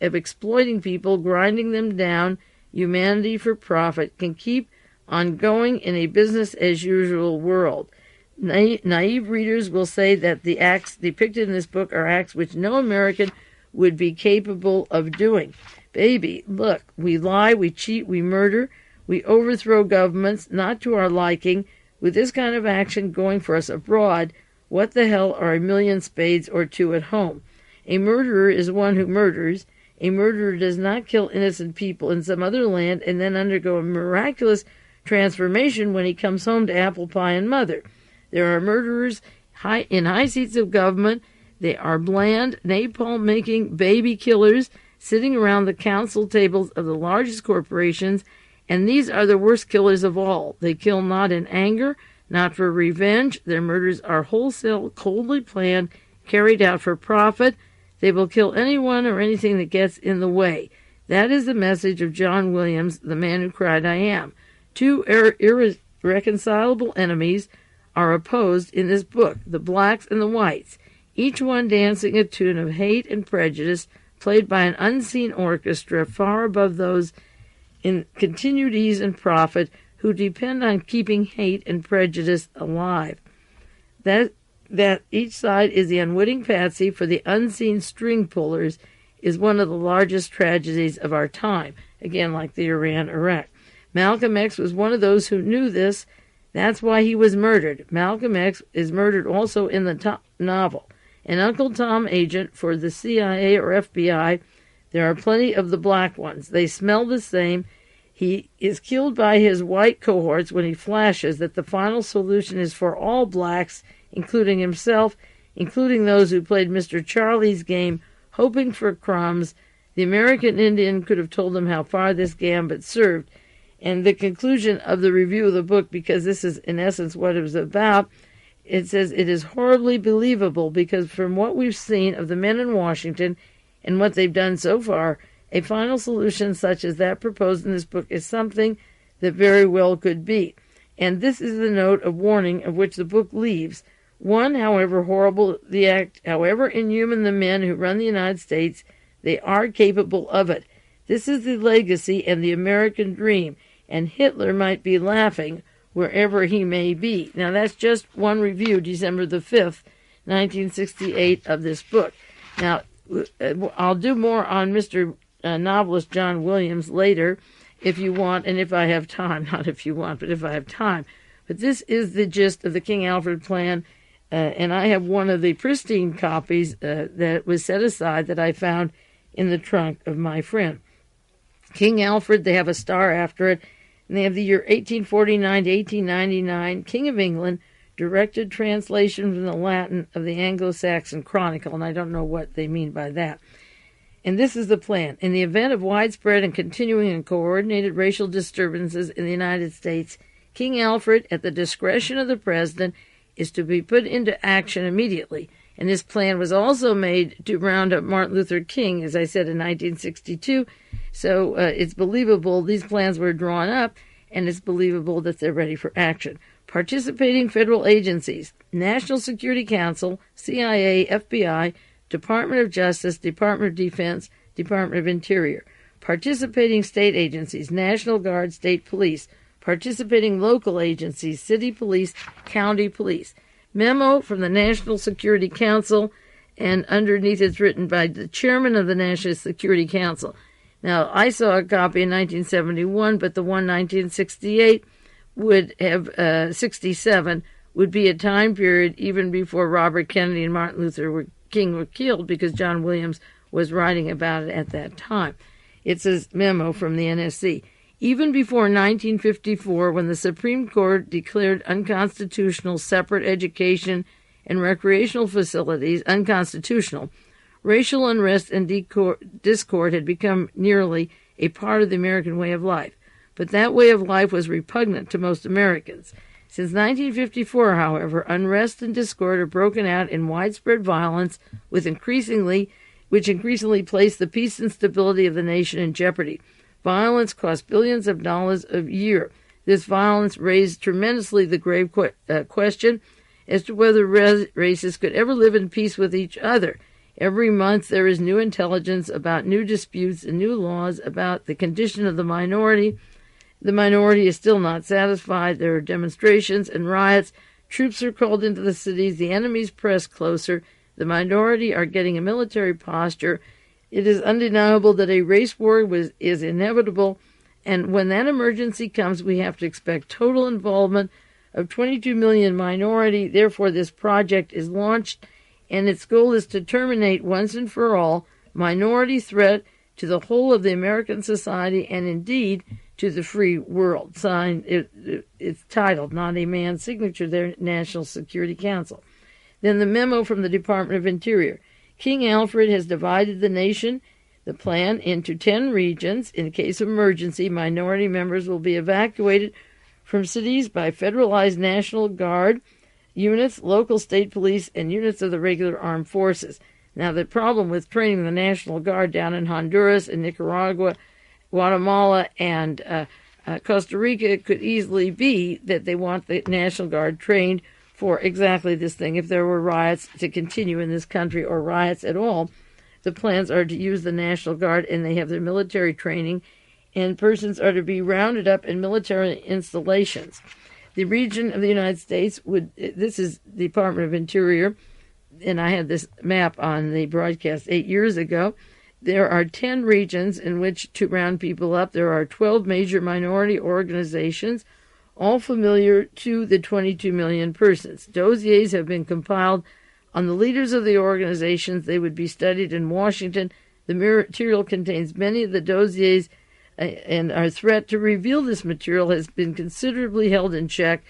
Speaker 1: of exploiting people, grinding them down, humanity for profit, can keep on going in a business-as-usual world. Naive readers will say that the acts depicted in this book are acts which no American would be capable of doing. Baby, look, we lie, we cheat, we murder, we overthrow governments, not to our liking. With this kind of action going for us abroad, what the hell are a million spades or two at home? A murderer is one who murders. A murderer does not kill innocent people in some other land and then undergo a miraculous transformation when he comes home to apple pie and mother. There are murderers in high seats of government. They are bland, napalm-making baby killers sitting around the council tables of the largest corporations, and these are the worst killers of all. They kill not in anger, not for revenge. Their murders are wholesale, coldly planned, carried out for profit. They will kill anyone or anything that gets in the way. That is the message of John Williams, the man who cried, I am. Two irreconcilable enemies are opposed in this book, the blacks and the whites, each one dancing a tune of hate and prejudice, played by an unseen orchestra far above those in continued ease and profit who depend on keeping hate and prejudice alive. That each side is the unwitting patsy for the unseen string pullers is one of the largest tragedies of our time, again like the Iran-Iraq. Malcolm X was one of those who knew this. That's why he was murdered. Malcolm X is murdered also in the novel. An Uncle Tom agent for the CIA or FBI. There are plenty of the black ones. They smell the same. He is killed by his white cohorts when he flashes that the final solution is for all blacks, including himself, including those who played Mr. Charlie's game, hoping for crumbs. The American Indian could have told them how far this gambit served. And the conclusion of the review of the book, because this is in essence what it was about, it says it is horribly believable because from what we've seen of the men in Washington and what they've done so far, a final solution such as that proposed in this book is something that very well could be. And this is the note of warning of which the book leaves. One, however horrible the act, however inhuman the men who run the United States, they are capable of it. This is the legacy and the American dream, and Hitler might be laughing wherever he may be. Now, that's just one review, December the 5th, 1968, of this book. Now, I'll do more on Mr. Novelist John Williams later, if you want, and if I have time. Not if you want, but if I have time. But this is the gist of the King Alfred Plan, and I have one of the pristine copies that was set aside that I found in the trunk of my friend. King Alfred, they have a star after it, and they have the year 1849 to 1899, King of England, directed translation from the Latin of the Anglo-Saxon Chronicle, and I don't know what they mean by that. And this is the plan. In the event of widespread and continuing and coordinated racial disturbances in the United States, King Alfred, at the discretion of the President, is to be put into action immediately. And this plan was also made to round up Martin Luther King, as I said, in 1962. So it's believable these plans were drawn up, and it's believable that they're ready for action. Participating federal agencies, National Security Council, CIA, FBI, Department of Justice, Department of Defense, Department of Interior. Participating state agencies, National Guard, State Police. Participating local agencies, City Police, County Police. Memo from the National Security Council, and underneath it's written by the chairman of the National Security Council. Now, I saw a copy in 1971, but the one 1968 would have 67 would be a time period even before Robert Kennedy and Martin Luther King were killed, because John Williams was writing about it at that time. It's a memo from the NSC. Even before 1954, when the Supreme Court declared unconstitutional separate education and recreational facilities unconstitutional, racial unrest and discord had become nearly a part of the American way of life. But that way of life was repugnant to most Americans. Since 1954, however, unrest and discord have broken out in widespread violence, which increasingly placed the peace and stability of the nation in jeopardy. Violence cost billions of dollars a year. This violence raised tremendously the grave question as to whether races could ever live in peace with each other. Every month there is new intelligence about new disputes and new laws about the condition of the minority. The minority is still not satisfied. There are demonstrations and riots. Troops are called into the cities. The enemies press closer. The minority are getting a military posture. It is undeniable that a race war is inevitable, and when that emergency comes, we have to expect total involvement of 22 million minority. Therefore, this project is launched, and its goal is to terminate once and for all minority threat to the whole of the American society and indeed to the free world. Signed, it's titled, not a man's signature there, National Security Council. Then the memo from the Department of Interior. King Alfred has divided the nation, the plan, into 10 regions. In case of emergency, minority members will be evacuated from cities by federalized National Guard units, local state police, and units of the regular armed forces. Now, the problem with training the National Guard down in Honduras and Nicaragua, Guatemala, and Costa Rica could easily be that they want the National Guard trained for exactly this thing. If there were riots to continue in this country, or riots at all, the plans are to use the National Guard, and they have their military training, and persons are to be rounded up in military installations. The region of the United States this is the Department of Interior, and I had this map on the broadcast 8 years ago. There are 10 regions in which to round people up. There are 12 major minority organizations, all familiar to the 22 million persons. Dossiers have been compiled on the leaders of the organizations. They would be studied in Washington. The material contains many of the dossiers, and our threat to reveal this material has been considerably held in check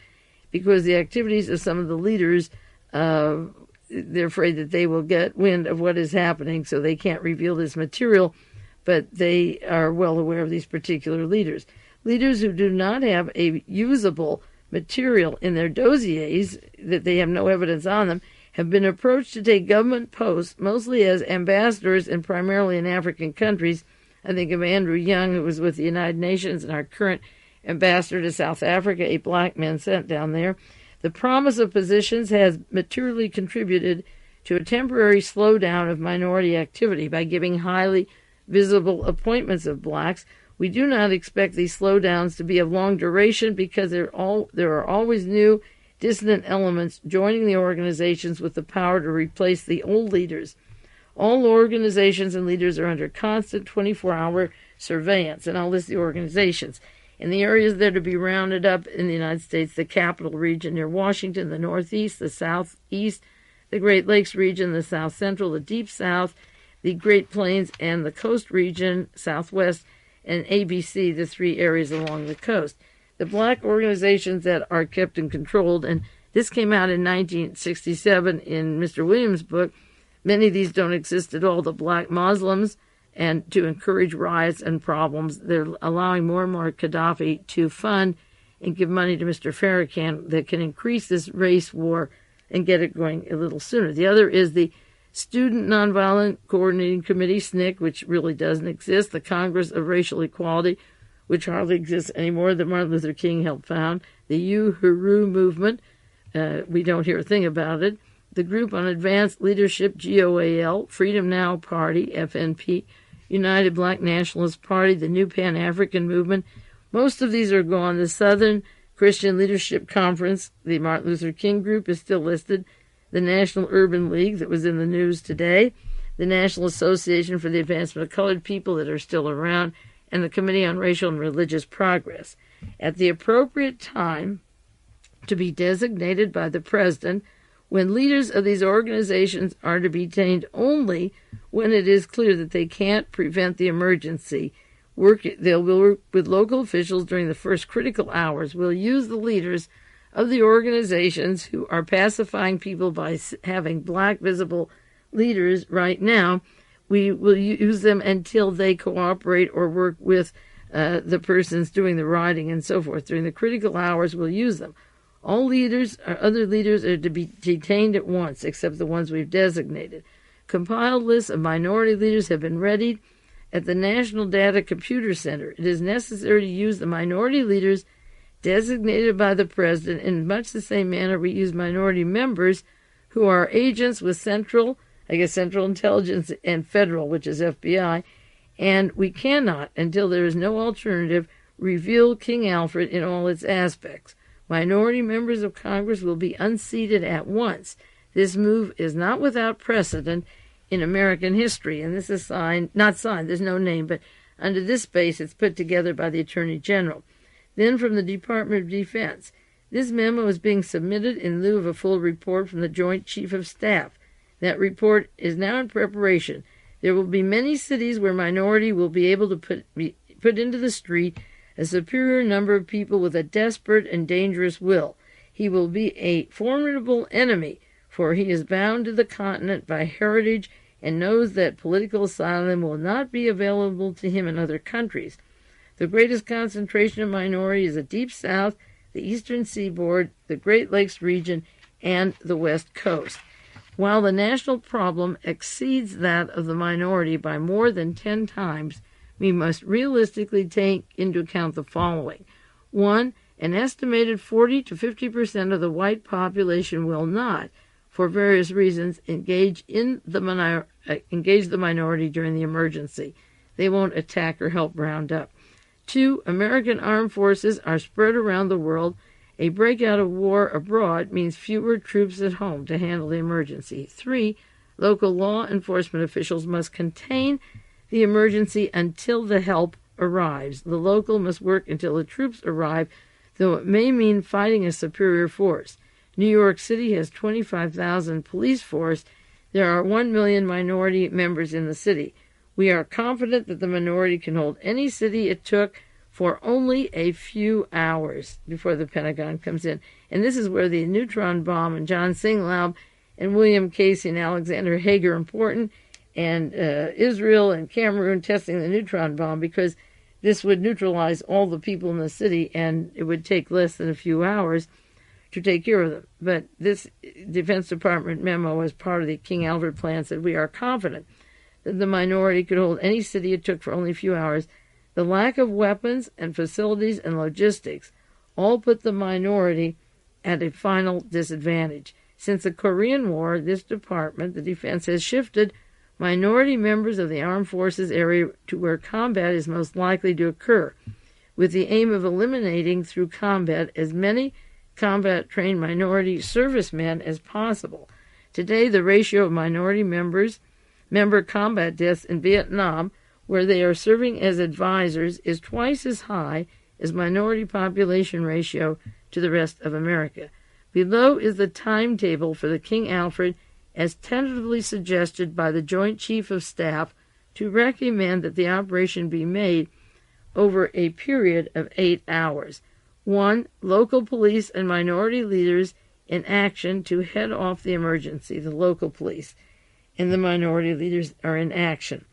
Speaker 1: because the activities of some of the leaders, they're afraid that they will get wind of what is happening, so they can't reveal this material, but they are well aware of these particular leaders. Leaders who do not have a usable material in their dossiers, that they have no evidence on them, have been approached to take government posts, mostly as ambassadors and primarily in African countries. I think of Andrew Young, who was with the United Nations, and our current ambassador to South Africa, a black man sent down there. The promise of positions has materially contributed to a temporary slowdown of minority activity by giving highly visible appointments of blacks. We do not expect these slowdowns to be of long duration because there are always new dissident elements joining the organizations with the power to replace the old leaders. All organizations and leaders are under constant 24-hour surveillance, and I'll list the organizations. In the areas that are to be rounded up in the United States, the capital region near Washington, the Northeast, the Southeast, the Great Lakes region, the South Central, the Deep South, the Great Plains, and the Coast region, Southwest, and ABC, the 3 areas along the coast. The black organizations that are kept and controlled, and this came out in 1967 in Mr. Williams' book. Many of these don't exist at all. The black Muslims, and to encourage riots and problems, they're allowing more and more Gaddafi to fund and give money to Mr. Farrakhan that can increase this race war and get it going a little sooner. The other is the Student Nonviolent Coordinating Committee, SNCC, which really doesn't exist. The Congress of Racial Equality, which hardly exists anymore, that Martin Luther King helped found. The UHERO movement, we don't hear a thing about it. The Group on Advanced Leadership, GOAL, Freedom Now Party, FNP, United Black Nationalist Party, the New Pan-African Movement. Most of these are gone. The Southern Christian Leadership Conference, the Martin Luther King Group, is still listed. The National Urban League, that was in the news today. The National Association for the Advancement of Colored People, that are still around. And the Committee on Racial and Religious Progress. at the appropriate time to be designated by the President, when leaders of these organizations are to be detained only when it is clear that they can't prevent the emergency. They'll work with local officials during the first critical hours. We'll use the leaders of the organizations who are pacifying people by having black visible leaders right now. We will use them until they cooperate or work with the persons doing the rioting and so forth. During the critical hours, we'll use them. All leaders or other leaders are to be detained at once, except the ones we've designated. Compiled lists of minority leaders have been readied at the National Data Computer Center. It is necessary to use the minority leaders designated by the President in much the same manner we use minority members who are agents with Central Intelligence and Federal, which is FBI, and we cannot, until there is no alternative, reveal King Alfred in all its aspects. Minority members of Congress will be unseated at once. This move is not without precedent in American history, and this is not signed, there's no name, but under this base it's put together by the Attorney General. Then from the Department of Defense. This memo is being submitted in lieu of a full report from the Joint Chief of Staff. That report is now in preparation. There will be many cities where minority will be able to put into the street a superior number of people with a desperate and dangerous will. He will be a formidable enemy, for he is bound to the continent by heritage and knows that political asylum will not be available to him in other countries. The greatest concentration of minority is the Deep South, the Eastern Seaboard, the Great Lakes region, and the West Coast. While the national problem exceeds that of the minority by more than 10 times, we must realistically take into account the following. 1. An estimated 40 to 50% of the white population will not, for various reasons, engage the minority during the emergency. They won't attack or help round up. 2. American armed forces are spread around the world. A breakout of war abroad means fewer troops at home to handle the emergency. 3. Local law enforcement officials must contain the emergency until the help arrives. The local must work until the troops arrive, though it may mean fighting a superior force. New York City has 25,000 police force. There are 1 million minority members in the city. We are confident that the minority can hold any city it took for only a few hours before the Pentagon comes in. And this is where the neutron bomb and John Singlaub and William Casey and Alexander Haig are important, and Israel and Cameroon testing the neutron bomb, because this would neutralize all the people in the city, and it would take less than a few hours to take care of them. But this Defense Department memo, as part of the King Alfred Plan, said we are confident that the minority could hold any city it took for only a few hours. The lack of weapons and facilities and logistics all put the minority at a final disadvantage. Since the Korean War, this department, the defense, has shifted minority members of the armed forces area to where combat is most likely to occur, with the aim of eliminating through combat as many combat-trained minority servicemen as possible. Today, the ratio of minority member combat deaths in Vietnam, where they are serving as advisors, is twice as high as minority population ratio to the rest of America. Below is the timetable for the King Alfred, as tentatively suggested by the Joint Chief of Staff, to recommend that the operation be made over a period of 8 hours. 1. Local police and minority leaders in action to head off the emergency. The local police and the minority leaders are in action.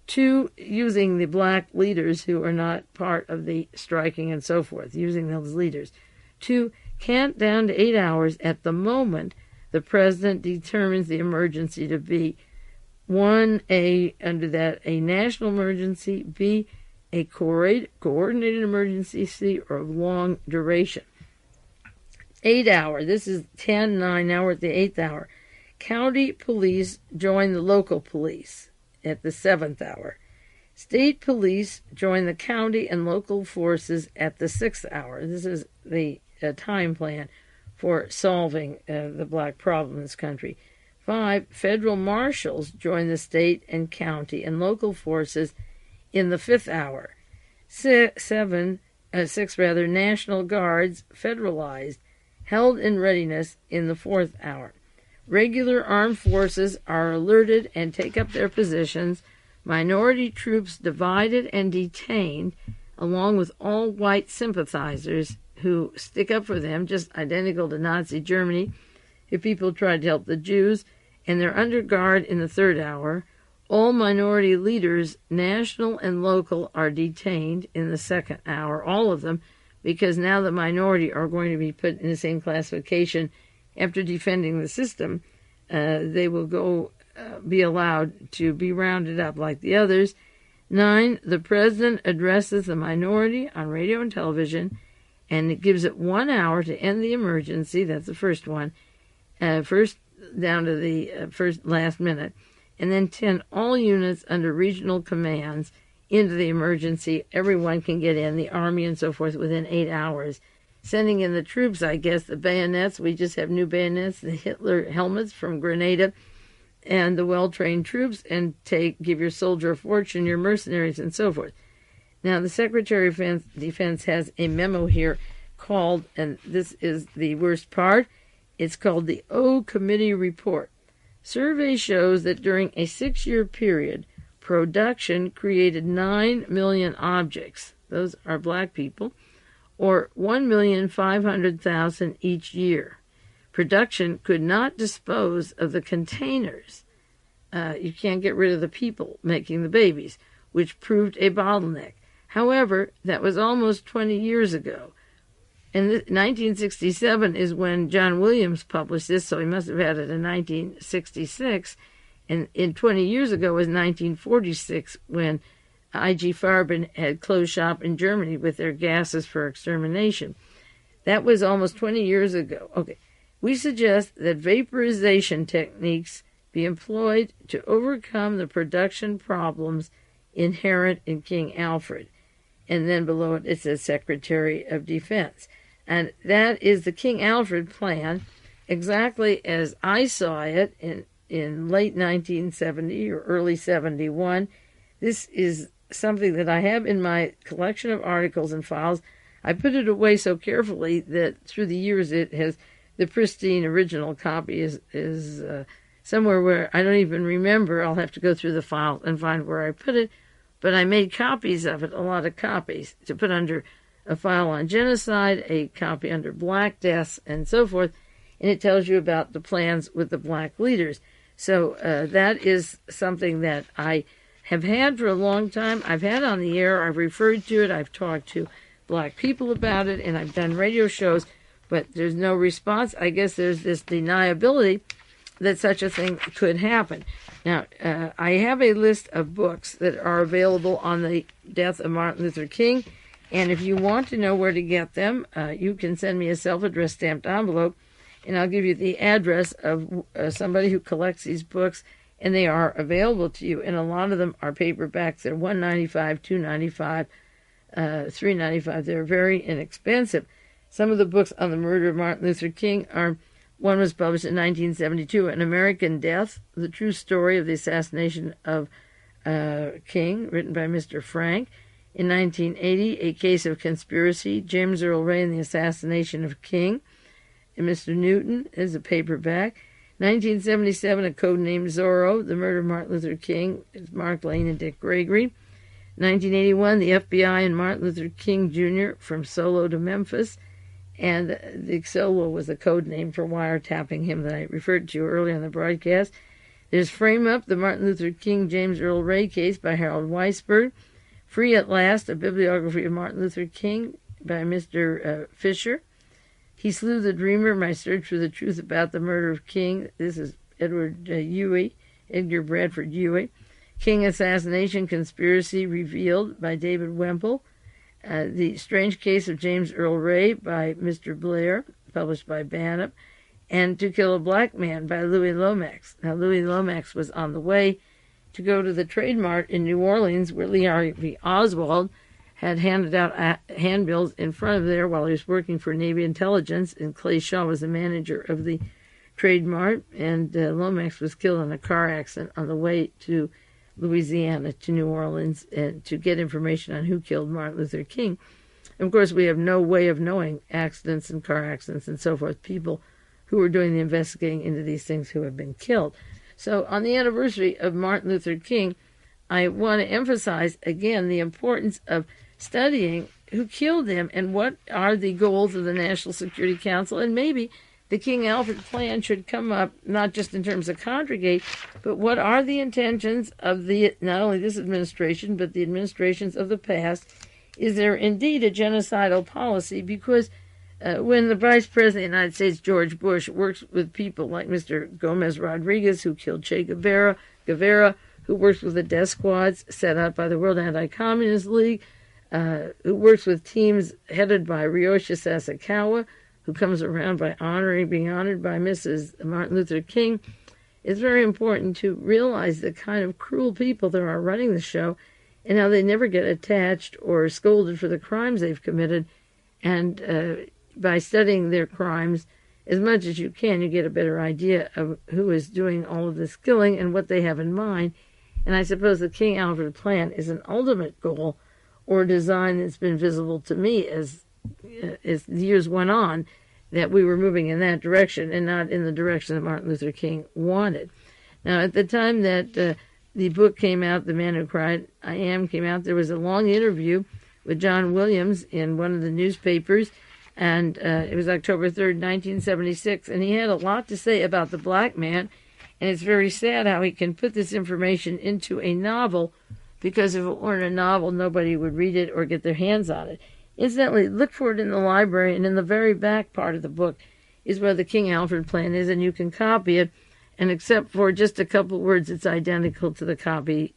Speaker 1: 2. Using the black leaders who are not part of the striking and so forth, using those leaders. 2. Count down to 8 hours at the moment the president determines the emergency to be 1A, under that, a national emergency, B, a coordinated emergency, C, or of long duration. 8 hour, this is 10-9, now we're at the 8th hour. County police join the local police at the 7th hour. State police join the county and local forces at the 6th hour. This is the time plan for solving the black problem in this country. 5. Federal marshals join the state and county and local forces in the 5th hour. 7. National Guards, federalized, held in readiness in the 4th hour. Regular armed forces are alerted and take up their positions. Minority troops divided and detained, along with all white sympathizers who stick up for them, just identical to Nazi Germany, if people tried to help the Jews, and they're under guard in the 3rd hour. All minority leaders, national and local, are detained in the 2nd hour, all of them, because now the minority are going to be put in the same classification. After defending the system, they will be allowed to be rounded up like the others. 9, the president addresses the minority on radio and television, and it gives it 1 hour to end the emergency. That's the first one, first down to the last minute. And then 10, all units under regional commands into the emergency. Everyone can get in, the army and so forth, within 8 hours. Sending in the troops, I guess, the bayonets. We just have new bayonets, the Hitler helmets from Grenada, and the well-trained troops, and give your soldier a fortune, your mercenaries, and so forth. Now, the Secretary of Defense has a memo here called, and this is the worst part, it's called the O Committee Report. Survey shows that during a 6-year period, production created 9 million objects. Those are black people, or 1,500,000 each year. Production could not dispose of the containers. You can't get rid of the people making the babies, which proved a bottleneck. However, that was almost 20 years ago. And 1967 is when John Williams published this, so he must have had it in 1966. And 20 years ago was 1946, when I.G. Farben had closed shop in Germany with their gases for extermination. That was almost 20 years ago. Okay. We suggest that vaporization techniques be employed to overcome the production problems inherent in King Alfred. And then below it, it says Secretary of Defense. And that is the King Alfred Plan, exactly as I saw it in late 1970 or early 71. This is something that I have in my collection of articles and files. I put it away so carefully that through the years it has, the pristine original copy is somewhere where I don't even remember. I'll have to go through the file and find where I put it. But I made copies of it, a lot of copies, to put under a file on genocide, a copy under black deaths, and so forth. And it tells you about the plans with the black leaders. So that is something that I have had for a long time. I've had on the air. I've referred to it. I've talked to black people about it, and I've done radio shows, but there's no response. I guess there's this deniability that such a thing could happen. Now, I have a list of books that are available on the death of Martin Luther King, and if you want to know where to get them, you can send me a self-addressed stamped envelope, and I'll give you the address of somebody who collects these books, and they are available to you. And a lot of them are paperbacks. They're $1.95, $2.95, $3.95. They're very inexpensive. Some of the books on the murder of Martin Luther King are, one was published in 1972, An American Death, the true story of the assassination of King, written by Mr. Frank. In 1980, A Case of Conspiracy, James Earl Ray and the Assassination of King. And Mr. Newton is a paperback. 1977, A Code Named Zorro, The Murder of Martin Luther King, it's Mark Lane and Dick Gregory. 1981, The FBI and Martin Luther King Jr. from Solo to Memphis. And the Solo was a code name for wiretapping him that I referred to earlier in the broadcast. There's Frame Up, the Martin Luther King James Earl Ray case by Harold Weisberg. Free at Last, a bibliography of Martin Luther King by Mr. Fisher. He Slew the Dreamer, My Search for the Truth About the Murder of King. This is Edgar Bradford Huey. King Assassination Conspiracy Revealed by David Wemple. The Strange Case of James Earl Ray by Mr. Blair, published by Bantam. And To Kill a Black Man by Louis Lomax. Now, Louis Lomax was on the way to go to the Trade Mart in New Orleans, where Lee Harvey Oswald had handed out handbills in front of there while he was working for Navy Intelligence, and Clay Shaw was the manager of the Trade Mart, and Lomax was killed in a car accident on the way to Louisiana to New Orleans to get information on who killed Martin Luther King. And of course, we have no way of knowing accidents and car accidents and so forth, people who are doing the investigating into these things who have been killed. So on the anniversary of Martin Luther King, I want to emphasize again the importance of studying who killed him and what are the goals of the National Security Council. And maybe the King Alfred Plan should come up not just in terms of congregate, but what are the intentions of the not only this administration, but the administrations of the past. Is there indeed a genocidal policy? Because when the Vice President of the United States, George Bush, works with people like Mr. Gomez Rodriguez, who killed Che Guevara, who works with the death squads set up by the World Anti-Communist League, who works with teams headed by Ryoshi Sasakawa, who comes around by being honored by Mrs. Martin Luther King. It's very important to realize the kind of cruel people that are running the show and how they never get attached or scolded for the crimes they've committed. And by studying their crimes as much as you can, you get a better idea of who is doing all of this killing and what they have in mind. And I suppose the King Alfred Plan is an ultimate goal or design that's been visible to me as years went on, that we were moving in that direction and not in the direction that Martin Luther King wanted. Now, at the time that the book came out, The Man Who Cried I Am came out, there was a long interview with John Williams in one of the newspapers, and it was October 3rd, 1976, and he had a lot to say about the black man, and it's very sad how he can put this information into a novel, because if it weren't a novel, nobody would read it or get their hands on it. Incidentally, look for it in the library, and in the very back part of the book is where the King Alfred Plan is, and you can copy it, and except for just a couple words, it's identical to the copy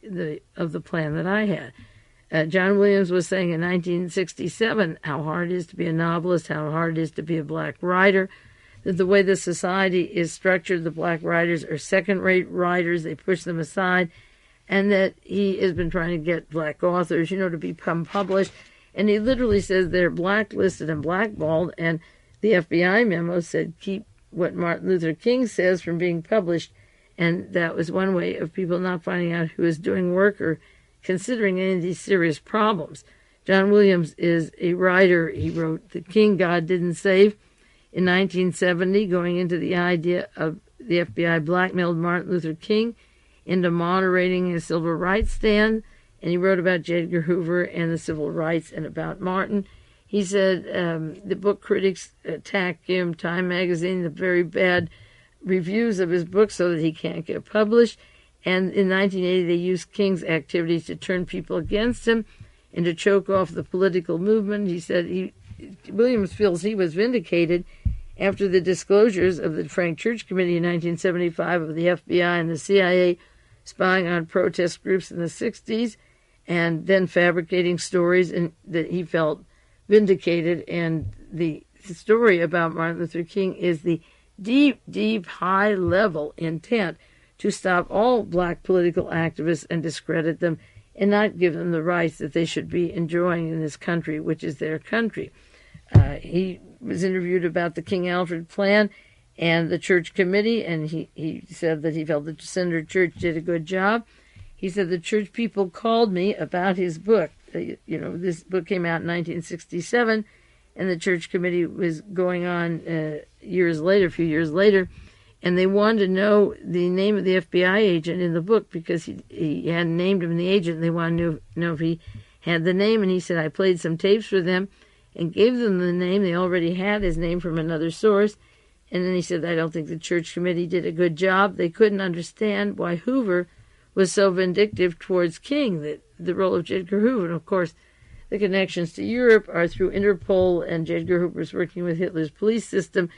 Speaker 1: of the plan that I had. John Williams was saying in 1967 how hard it is to be a novelist, how hard it is to be a black writer, that the way the society is structured, the black writers are second-rate writers, they push them aside, and that he has been trying to get black authors, to become published. And he literally says they're blacklisted and blackballed, and the FBI memo said keep what Martin Luther King says from being published, and that was one way of people not finding out who is doing work or considering any of these serious problems. John Williams is a writer. He wrote The King God Didn't Save in 1970, going into the idea of the FBI blackmailed Martin Luther King into moderating his civil rights stand, and he wrote about J. Edgar Hoover and the civil rights and about Martin. He said the book critics attack him, Time magazine, the very bad reviews of his book so that he can't get published. And in 1980, they used King's activities to turn people against him and to choke off the political movement. He said Williams feels he was vindicated after the disclosures of the Frank Church Committee in 1975 of the FBI and the CIA spying on protest groups in the 60s and then fabricating stories, and that he felt vindicated. And the story about Martin Luther King is the deep, deep, high-level intent to stop all black political activists and discredit them and not give them the rights that they should be enjoying in this country, which is their country. He was interviewed about the King Alfred Plan and the Church Committee, and he said that he felt that Senator Church did a good job. He said the church people called me about his book. This book came out in 1967, and the Church Committee was going on a few years later, and they wanted to know the name of the FBI agent in the book because he hadn't named him the agent. They wanted to know if he had the name, and he said, I played some tapes for them and gave them the name. They already had his name from another source. And then he said, I don't think the Church Committee did a good job. They couldn't understand why Hoover was so vindictive towards King, the role of J. Edgar Hoover. And, of course, the connections to Europe are through Interpol, and J. Edgar Hoover's working with Hitler's police system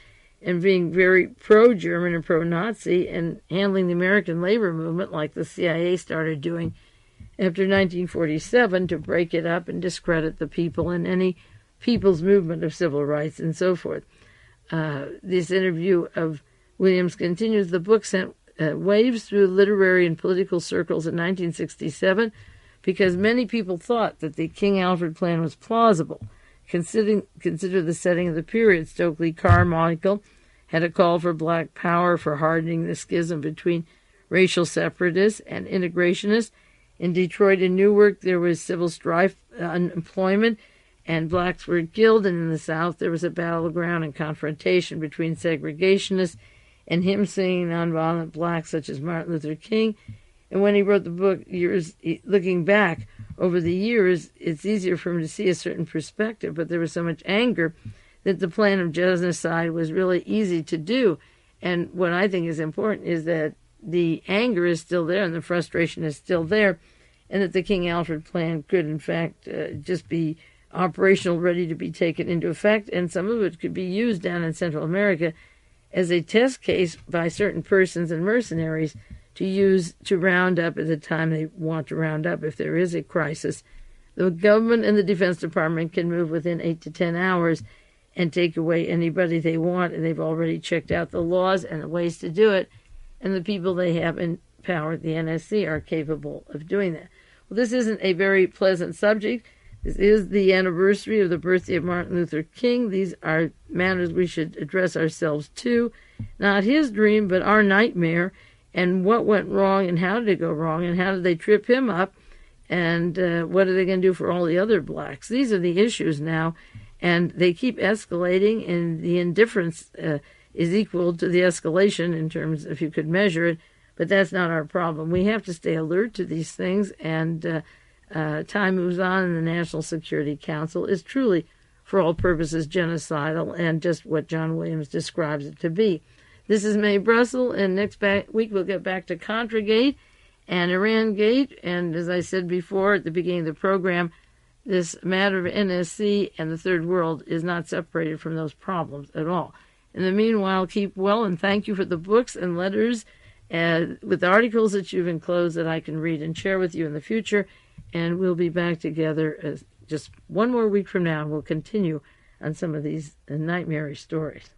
Speaker 1: and being very pro-German and pro-Nazi and handling the American labor movement like the CIA started doing after 1947 to break it up and discredit the people and any people's movement of civil rights and so forth. This interview of Williams continues. The book sent waves through literary and political circles in 1967 because many people thought that the King Alfred Plan was plausible. Consider the setting of the period. Stokely Carmichael had a call for black power, for hardening the schism between racial separatists and integrationists. In Detroit and Newark, there was civil strife, unemployment, and blacks were killed, and in the South there was a battleground and confrontation between segregationists and him seeing nonviolent blacks such as Martin Luther King. And when he wrote the book, looking back over the years, it's easier for him to see a certain perspective, but there was so much anger that the plan of genocide was really easy to do. And what I think is important is that the anger is still there and the frustration is still there, and that the King-Alfred Plan could, in fact, just be operational, ready to be taken into effect, and some of it could be used down in Central America as a test case by certain persons and mercenaries to use to round up at the time they want to round up if there is a crisis. The government and the Defense Department can move within 8 to 10 hours and take away anybody they want, and they've already checked out the laws and the ways to do it, and the people they have in power, the NSC, are capable of doing that. Well, this isn't a very pleasant subject. This is the anniversary of the birthday of Martin Luther King. These are matters we should address ourselves to. Not his dream, but our nightmare, and what went wrong, and how did it go wrong, and how did they trip him up, and what are they going to do for all the other blacks? These are the issues now, and they keep escalating, and the indifference is equal to the escalation in terms, if you could measure it, but that's not our problem. We have to stay alert to these things, and time moves on, and the National Security Council is truly, for all purposes, genocidal, and just what John Williams describes it to be. This is Mae Brussell, and next week we'll get back to Contragate and Iran Gate, and as I said before at the beginning of the program, this matter of NSC and the Third World is not separated from those problems at all. In the meanwhile, keep well, and thank you for the books and letters with articles that you've enclosed that I can read and share with you in the future, and we'll be back together just one more week from now, and we'll continue on some of these nightmarish stories.